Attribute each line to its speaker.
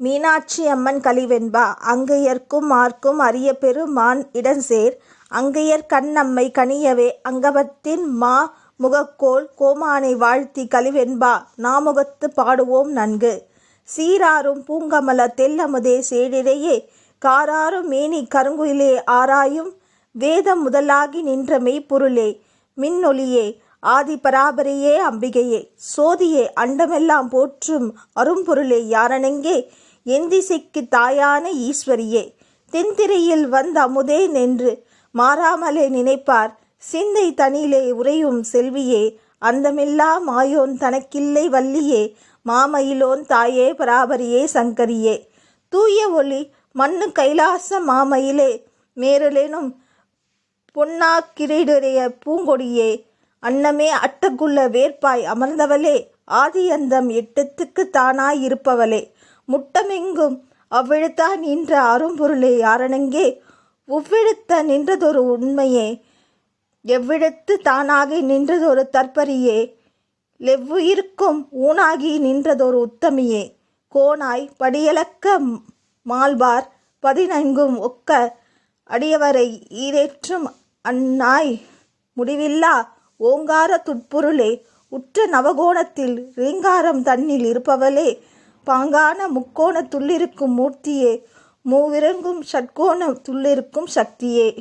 Speaker 1: மீனாட்சி அம்மன் கலிவெண்பா அங்கையர்க்கும் மார்க்கும் அரிய பெருமான் இடஞ்சேர் அங்கையர் கண்ணம்மை கனியவே அங்கவத்தின் மா முகக்கோள் கோமானை வாழ்த்தி கலிவெண்பா நாமுகத்து பாடுவோம் நன்கு. சீராரும் பூங்கமல தெல்லமுதே சேடிடையே காராரும் மேனி கருங்குயிலே ஆராயும் வேதம் முதலாகி நின்ற மெய்ப்பொருளே மின்னொளியே ஆதி பராபரையே அம்பிகையே சோதியே அண்டமெல்லாம் போற்றும் அரும்பொருளே யாரணெங்கே எந்திசைக்கு தாயான ஈஸ்வரியே தென்திரையில் வந்த அமுதே நின்று மாறாமலே நினைப்பார் சிந்தை தனியிலே உறையும் செல்வியே அந்தமில்லா மாயோன் தனக்கில்லை வள்ளியே மாமயிலோன் தாயே பராபரியே சங்கரியே தூய ஒளி மண்ணு கைலாச மாமயிலே மேரலேனும் பொன்னாக்கிரீடுடைய பூங்கொடியே அன்னமே அட்டகுள்ள வேற்பாய் அமர்ந்தவளே ஆதியந்தம் எட்டத்துக்கு தானாய் இருப்பவளே முட்டமெங்கும் அவ்விழுத்தா நின்ற அரும்பொருளே யாரணெங்கே உவ்விழுத்த நின்றதொரு உண்மையே எவ்விழுத்து தானாகி நின்றதொரு தற்பரியே லெவ்வுயிருக்கும் ஊனாகி நின்றதொரு உத்தமியே கோனாய் படியலக்க மால்பார் 14 ஒக்க அடியவரை ஈரேற்றும் அன்னாய் முடிவில்லா ஓங்கார துட்பொருளே உற்ற நவகோணத்தில் ரீங்காரம் தன்னில் இருப்பவளே பாங்கான முக்கோணத்துள்ளிருக்கும் மூர்த்தியே மூவிரங்கும் ஷட்கோண துள்ளிருக்கும் சக்தியே.